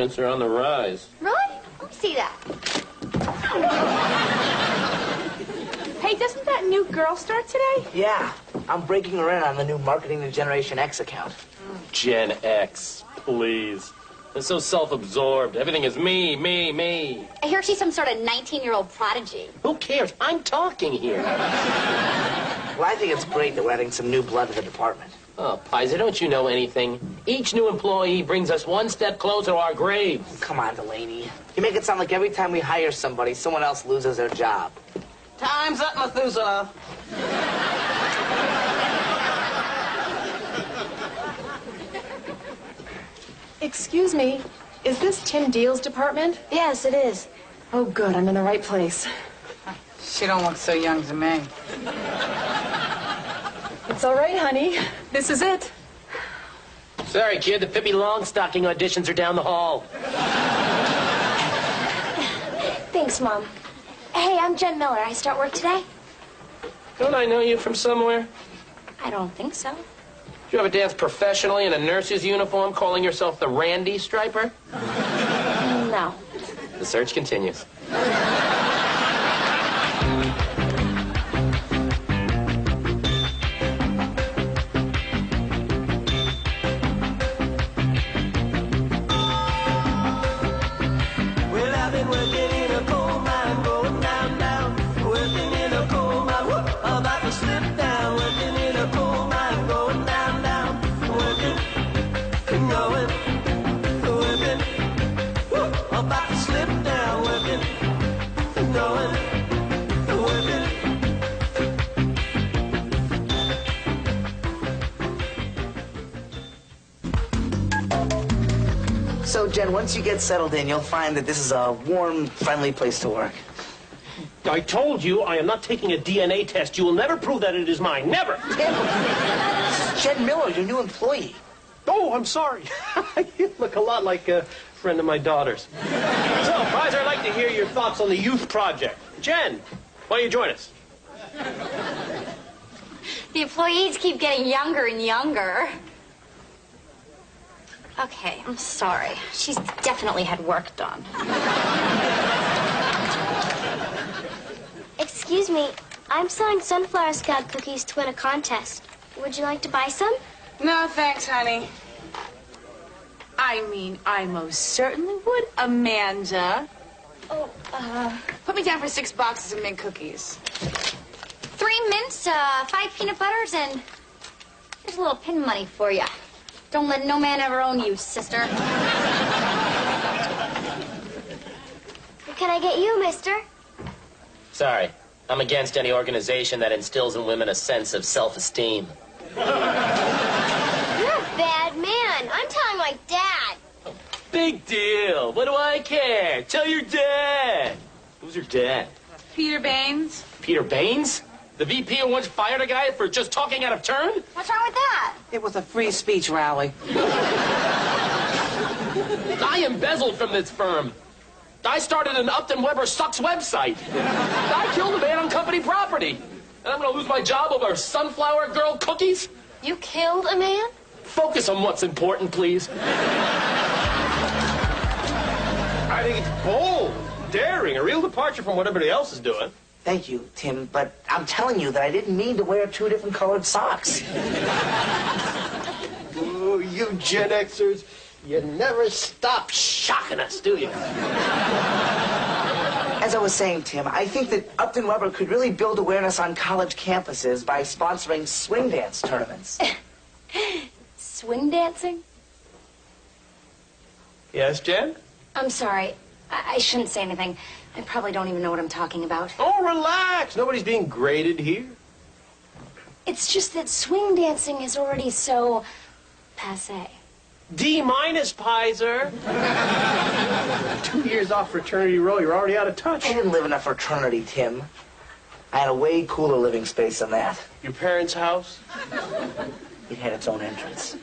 are on the rise. Really? Let me see that. Hey, doesn't that new girl start today? Yeah, I'm breaking her in on the new Marketing to Generation X account. Gen X, please. They're so self-absorbed. Everything is me, me, me. I hear she's some sort of 19-year-old prodigy. Who cares? I'm talking here. Well, I think it's great that we're adding some new blood to the department. Oh, Pizer, don't you know anything? Each new employee brings us one step closer to our graves. Come on, Delaney. You make it sound like every time we hire somebody, someone else loses their job. Time's up, Methuselah. Excuse me, is this Tim Deal's department? Yes, it is. Oh, good, I'm in the right place. She don't look so young to me. It's all right, honey. This is it. Sorry, kid, the Pippi Longstocking auditions are down the hall. Thanks, Mom. Hey, I'm Jen Miller. I start work today? Don't I know you from somewhere? I don't think so. Did you ever dance professionally in a nurse's uniform calling yourself the Randy Striper? No. The search continues. So, Jen, once you get settled in, you'll find that this is a warm, friendly place to work. I told you I am not taking a DNA test. You will never prove that it is mine. Never! This is Jen Miller, your new employee. Oh, I'm sorry. You look a lot like a friend of my daughter's. So, Pizer, I'd like to hear your thoughts on the youth project. Jen, why don't you join us? The employees keep getting younger and younger. Okay, I'm sorry. She's definitely had work done. Excuse me, I'm selling sunflower scout cookies to win a contest. Would you like to buy some? No, thanks, honey. I mean, I most certainly would, Amanda. Oh, Put me down for 6 boxes of mint cookies. 3 mints, 5 peanut butters, and here's a little pin money for you. Don't let no man ever own you, sister. what can I get you, mister? Sorry, I'm against any organization that instills in women a sense of self-esteem. You're a bad man. I'm telling my dad. Big deal. What do I care? Tell your dad. Who's your dad? Peter Baines. Peter Baines? The VP who once fired a guy for just talking out of turn? What's wrong with that? It was a free speech rally. I embezzled from this firm. I started an Upton Weber Sucks website. I killed a man on company property. And I'm going to lose my job over sunflower girl cookies? You killed a man? Focus on what's important, please. I think it's bold, daring, a real departure from what everybody else is doing. Thank you, Tim, but I'm telling you that I didn't mean to wear 2 different colored socks. Oh, you Gen Xers, you never stop shocking us, do you? As I was saying, Tim, I think that Upton Weber could really build awareness on college campuses by sponsoring swing dance tournaments. Swing dancing? Yes, Jen? I'm sorry. I shouldn't say anything. I probably don't even know what I'm talking about. Oh, relax. Nobody's being graded here. It's just that swing dancing is already so passé. D-, Pizer. 2 years off fraternity row, you're already out of touch. I didn't live in a fraternity, Tim. I had a way cooler living space than that. Your parents' house? It had its own entrance. Tim,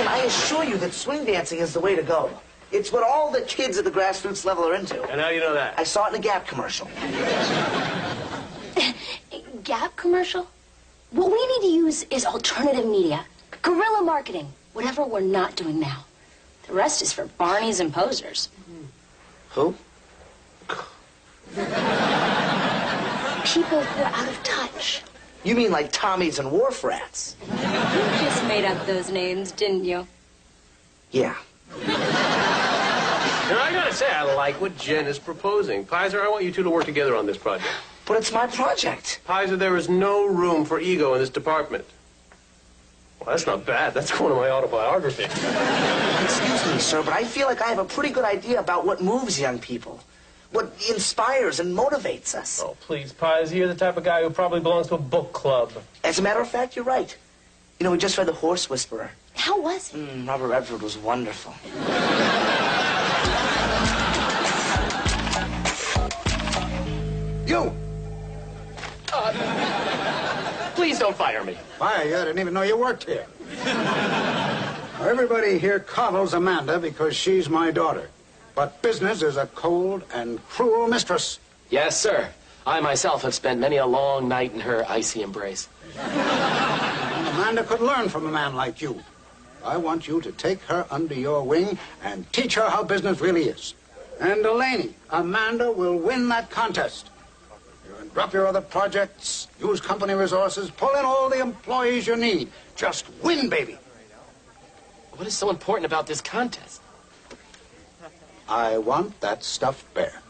I assure you that swing dancing is the way to go. It's what all the kids at the grassroots level are into. And how do you know that? I saw it in a Gap commercial. Gap commercial? What we need to use is alternative media, guerrilla marketing, whatever we're not doing now. The rest is for Barneys and posers. Who? People who are out of touch. You mean like Tommies and wharf rats? You just made up those names, didn't you? Yeah. And I gotta say, I like what Jen is proposing. Pizer, I want you two to work together on this project. But it's my project. Pizer, there is no room for ego in this department. Well, that's not bad. That's going to my autobiography. Excuse me, sir, but I feel like I have a pretty good idea about what moves young people. What inspires and motivates us. Oh, please, Pizer, you're the type of guy who probably belongs to a book club. As a matter of fact, you're right. You know, we just read The Horse Whisperer. How was it? Robert Redford was wonderful. You! Please don't fire me. Fire you? I didn't even know you worked here. Now, everybody here coddles Amanda because she's my daughter. But business is a cold and cruel mistress. Yes, sir. I myself have spent many a long night in her icy embrace. And Amanda could learn from a man like you. I want you to take her under your wing and teach her how business really is. And Delaney, Amanda will win that contest. You can drop your other projects, use company resources, pull in all the employees you need. Just win, baby. What is so important about this contest? I want that stuffed bear.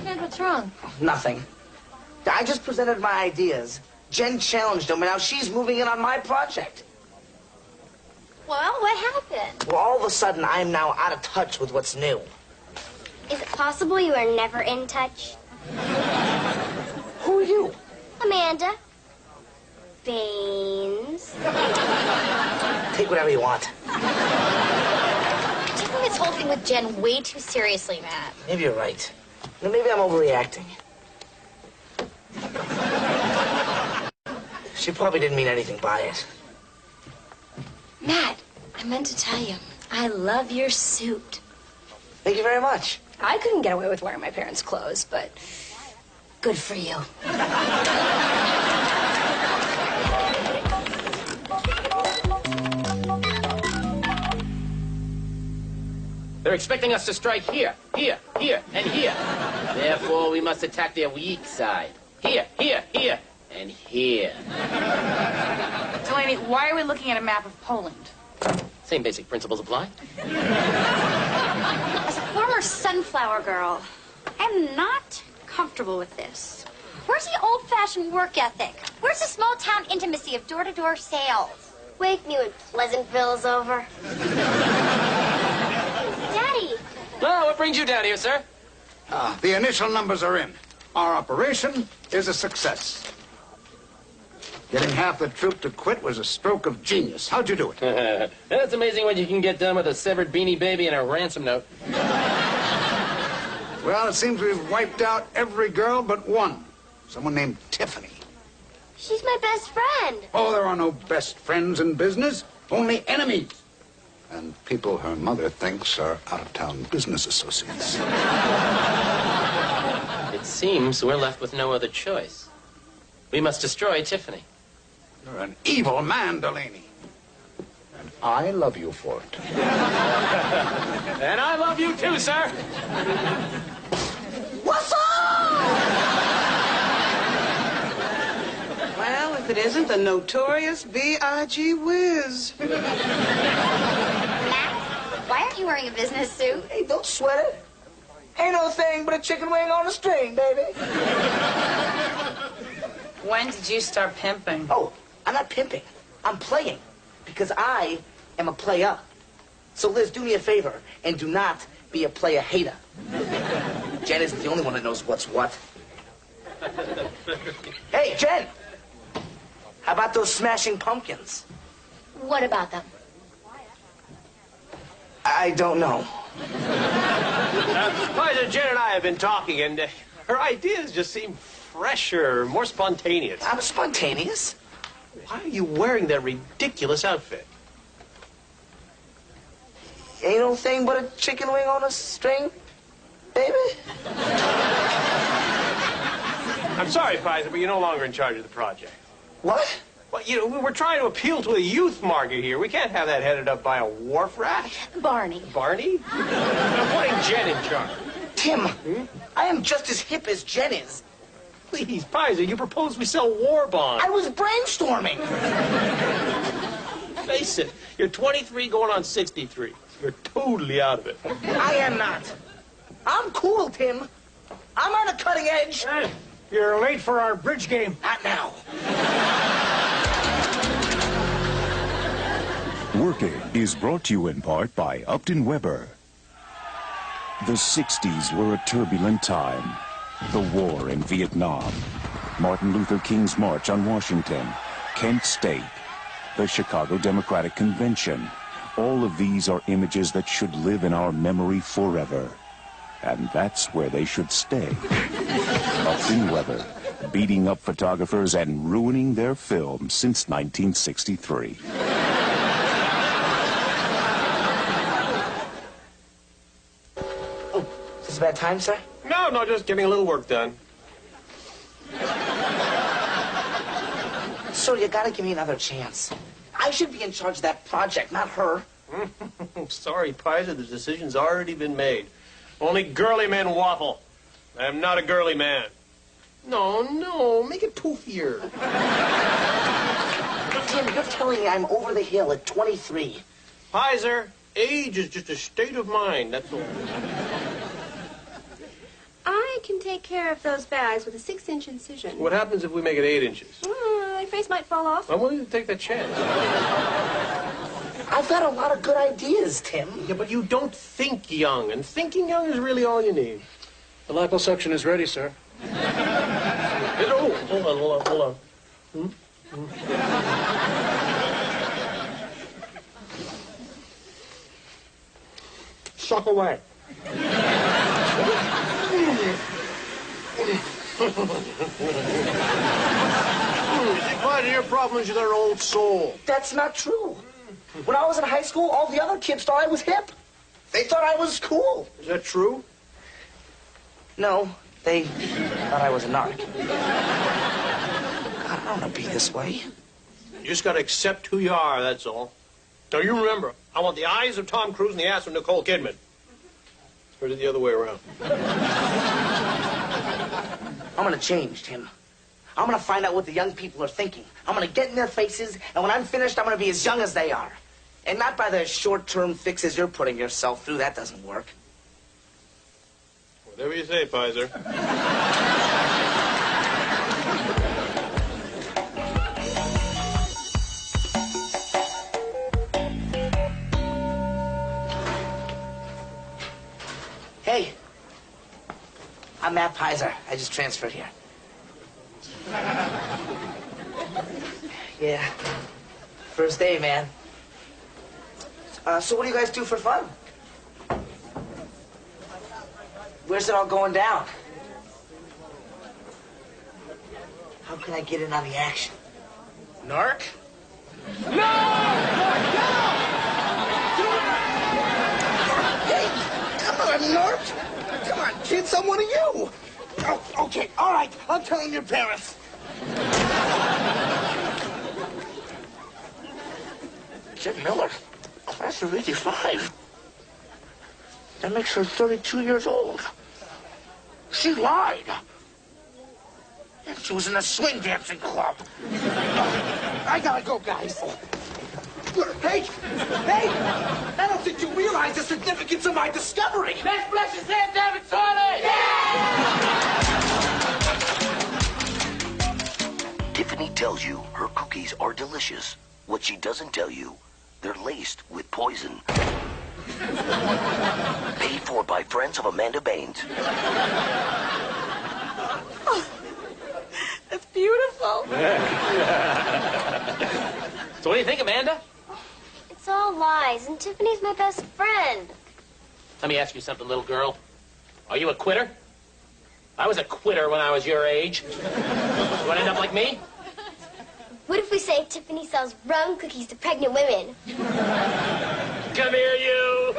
Dad, what's wrong? Nothing. I just presented my ideas. Jen challenged them, and now she's moving in on my project. Well, what happened? Well, all of a sudden, I'm now out of touch with what's new. Is it possible you are never in touch? Who are you? Amanda. Baines. Take whatever you want. You're taking this whole thing with Jen way too seriously, Matt. Maybe you're right. Or maybe I'm overreacting. She probably didn't mean anything by it. Matt, I meant to tell you, I love your suit. Thank you very much. I couldn't get away with wearing my parents' clothes, but good for you. They're expecting us to strike here, here, here, and here. Therefore, we must attack their weak side. Here, here, here, and here. Delaney, why are we looking at a map of Poland? Same basic principles apply. As a former sunflower girl, I'm not comfortable with this. Where's the old-fashioned work ethic? Where's the small-town intimacy of door-to-door sales? Wake me when Pleasantville's over. Daddy! Oh, what brings you down here, sir? The initial numbers are in. Our operation is a success. Getting half the troop to quit was a stroke of genius. How'd you do it? It's amazing what you can get done with a severed Beanie Baby and a ransom note. Well, it seems we've wiped out every girl but one. Someone named Tiffany. She's my best friend. Oh, there are no best friends in business, only enemies. And people her mother thinks are out-of-town business associates. It seems we're left with no other choice. We must destroy Tiffany. You're an evil man, Delaney. And I love you for it. And I love you too, sir. What's up? Well, if it isn't the notorious B.I.G. Whiz. Matt, why aren't you wearing a business suit? Hey, don't sweat it. Ain't no thing but a chicken wing on a string, baby. When did you start pimping? Oh, I'm not pimping. I'm playing. Because I am a player. So, Liz, do me a favor and do not be a player hater. Jen isn't the only one that knows what's what. Hey, Jen! How about those smashing pumpkins? What about them? I don't know. Pizer, Jen and I have been talking, and her ideas just seem fresher, more spontaneous. I'm spontaneous. Why are you wearing that ridiculous outfit? Ain't no thing but a chicken wing on a string, baby. I'm sorry, Pfizer, but you're no longer in charge of the project. What? Well, you know, we're trying to appeal to a youth market here. We can't have that headed up by a wharf rat. Barney. Barney? I'm putting Jen in charge. Tim, I am just as hip as Jen is. Please, Pfizer, you proposed we sell war bonds. I was brainstorming. Face it, you're 23 going on 63. You're totally out of it. I am not. I'm cool, Tim. I'm on the cutting edge. Hey, you're late for our bridge game. Not now. Working is brought to you in part by Upton Weber. The 60s were a turbulent time. The war in Vietnam, Martin Luther King's March on Washington, Kent State, the Chicago Democratic Convention. All of these are images that should live in our memory forever. And that's where they should stay. Upton Weber, beating up photographers and ruining their film since 1963. Is this a bad time, sir? No, just getting a little work done. Sir, you gotta give me another chance. I should be in charge of that project, not her. Sorry, Pfizer, the decision's already been made. Only girly men waffle. I am not a girly man. No, make it poofier. Tim, you're telling me I'm over the hill at 23. Pfizer, age is just a state of mind, that's all. I can take care of those bags with a 6-inch incision. What happens if we make it 8 inches? Their face might fall off. I'm willing to take that chance. I've got a lot of good ideas, Tim. Yeah, but you don't think young, and thinking young is really all you need. The liposuction is ready, sir. Oh, hold on. Suck away. Part of your problem is you got an old soul. That's not true. When I was in high school, all the other kids thought I was hip. They thought I was cool. Is that true? No, they thought I was a narc. God, I don't want to be this way. You just got to accept who you are, that's all. Now, you remember, I want the eyes of Tom Cruise and the ass of Nicole Kidman. Or is it the other way around? I'm going to change, Tim. I'm going to find out what the young people are thinking. I'm going to get in their faces, and when I'm finished, I'm going to be as young as they are. And not by the short-term fixes you're putting yourself through. That doesn't work. Whatever you say, Pfizer. Hey, I'm Matt Pfizer. I just transferred here. Yeah, first day, man. So what do you guys do for fun? Where's it all going down? How can I get in on the action? Narc? No! Hey, I'm not a narc. Come on, kids, I'm one of you. Oh, okay, all right. I'm telling your parents. Jen Miller, class of 85. That makes her 32 years old. She lied. And she was in a swing dancing club. I gotta go, guys. Hey! I don't think you realize the significance of my discovery. Let's bless his hand, David Sarley! Yeah! Tiffany tells you her cookies are delicious. What she doesn't tell you, they're laced with poison. Paid for by friends of Amanda Baines. Oh, that's beautiful. So what do you think, Amanda? It's all lies, and Tiffany's my best friend. Let me ask you something, little girl. Are you a quitter? I was a quitter when I was your age. You want to end up like me? What if we say Tiffany sells rum cookies to pregnant women? Come here, you!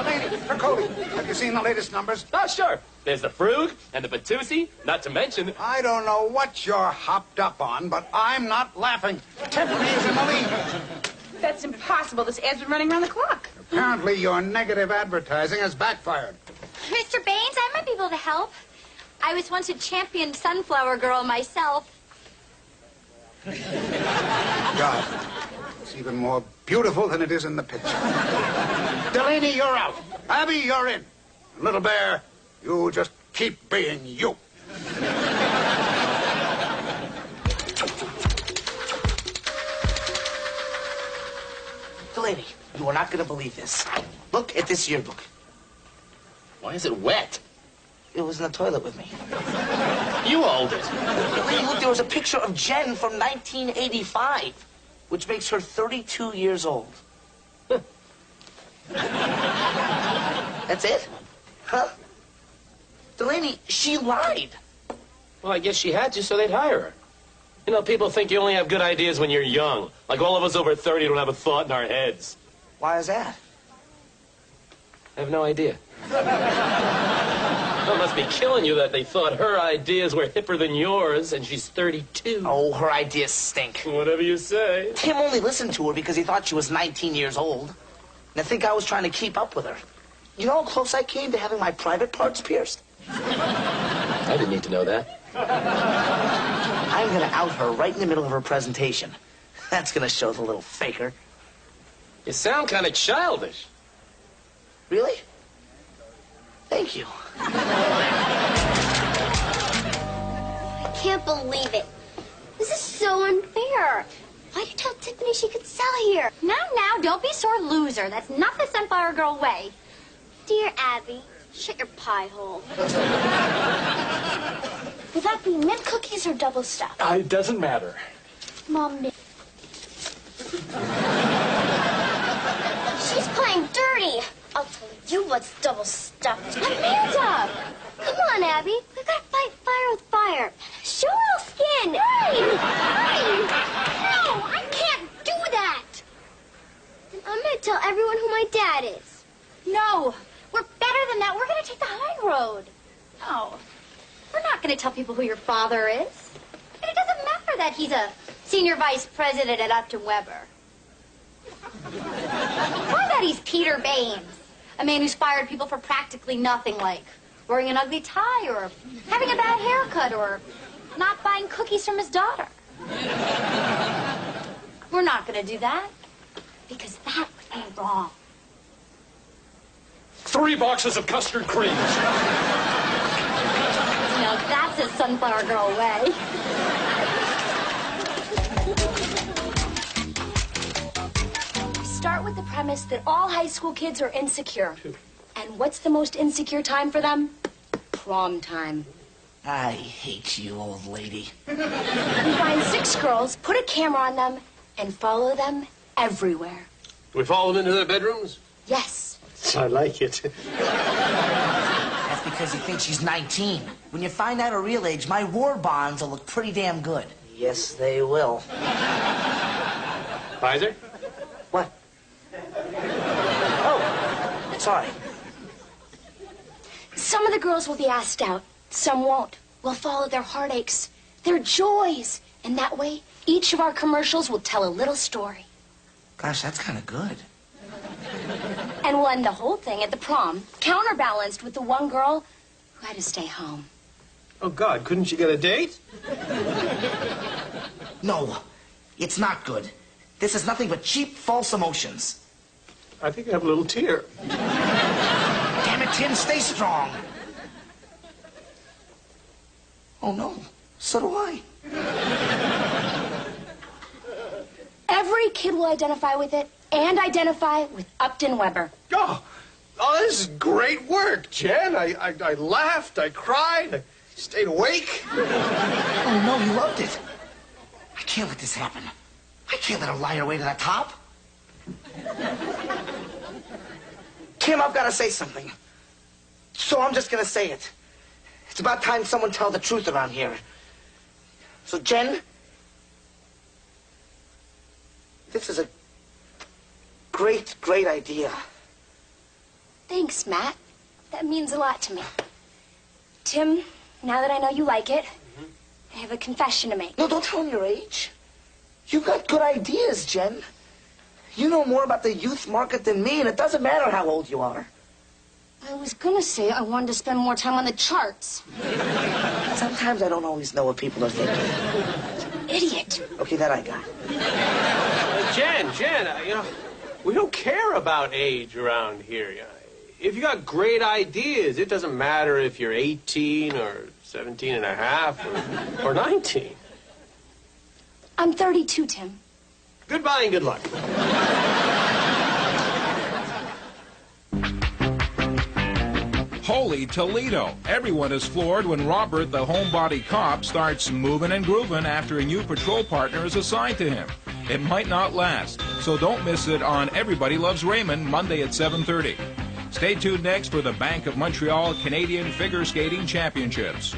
Lady, Cody, have you seen the latest numbers? Oh, sure. There's the Frug and the Batusi, not to mention... I don't know what you're hopped up on, but I'm not laughing. Tiffany is in the lead. That's impossible. This ad's been running around the clock. Apparently, your negative advertising has backfired. Mr. Baines, I might be able to help. I was once a champion sunflower girl myself. God, it's even more beautiful than it is in the picture. Delaney, you're out. Abby, you're in. Little Bear, you just keep being you. Delaney, you are not going to believe this. Look at this yearbook. Why is it wet? It was in the toilet with me. You owed it. Delaney, look, there was a picture of Jen from 1985, which makes her 32 years old. That's it? Huh? Delaney, she lied. Well, I guess she had to, so they'd hire her. You know, people think you only have good ideas when you're young. Like all of us over 30 don't have a thought in our heads. Why is that? I have no idea. It must be killing you that they thought her ideas were hipper than yours, and she's 32. Oh, her ideas stink. Whatever you say. Tim only listened to her because he thought she was 19 years old. And I think I was trying to keep up with her. You know how close I came to having my private parts pierced? I didn't need to know that. I'm going to out her right in the middle of her presentation. That's going to show the little faker. You sound kind of childish. Really? Thank you. I can't believe it. This is so unfair. Why'd you tell Tiffany she could sell here? Now, don't be sore loser. That's not the sunflower girl way. Dear Abby, shut your pie hole. Will that be mint cookies or double stuffed? It doesn't matter. Mom, she's playing dirty. I'll tell you what's double stuffed. Amanda! Come on, Abby. We've got to fight fire with fire. Show real skin. Hey! No, I can't do that! Then I'm going to tell everyone who my dad is. No, we're better than that. We're going to take the high road. No, we're not going to tell people who your father is. And it doesn't matter that he's a senior vice president at Upton Weber. Or that he's Peter Baines, a man who's fired people for practically nothing, like wearing an ugly tie or having a bad haircut or not buying cookies from his daughter. We're not going to do that because that would be wrong. 3 boxes of custard creams. No, that's a sunflower girl way. Start with the premise that all high school kids are insecure. And what's the most insecure time for them? Prom time. I hate you, old lady. You find 6 girls, put a camera on them, and follow them everywhere. Do we follow them into their bedrooms? Yes. I like it. That's because you think she's 19. When you find out her real age, my war bonds will look pretty damn good. Yes, they will. Pfizer? What? Oh, sorry. Some of the girls will be asked out. Some won't. We'll follow their heartaches, their joys. And that way, each of our commercials will tell a little story. Gosh, that's kind of good. And we'll end the whole thing at the prom, counterbalanced with the one girl who had to stay home. Oh, God, couldn't you get a date? No, it's not good. This is nothing but cheap, false emotions. I think I have a little tear. Damn it, Tim, stay strong. Oh, no. So do I. Every kid will identify with it and identify with Upton Weber. Oh, this is great work, Jen. I laughed, I cried, I stayed awake. Oh, no, you loved it. I can't let this happen. I can't let her lie her way to the top. Kim, I've got to say something. So I'm just going to say it. It's about time someone tell the truth around here. So, Jen, this is a great, great idea. Thanks, Matt. That means a lot to me. Tim, now that I know you like it, I have a confession to make. No, don't tell him your age. You've got good ideas, Jen. You know more about the youth market than me, and it doesn't matter how old you are. I was gonna say I wanted to spend more time on the charts. Sometimes I don't always know what people are thinking. Idiot. Okay, that I got. Jen, we don't care about age around here. If you got great ideas, it doesn't matter if you're 18 or 17 and a half or 19. I'm 32, Tim. Goodbye and good luck. Holy Toledo! Everyone is floored when Robert, the homebody cop, starts moving and grooving after a new patrol partner is assigned to him. It might not last, so don't miss it on Everybody Loves Raymond, Monday at 7:30. Stay tuned next for the Bank of Montreal Canadian Figure Skating Championships.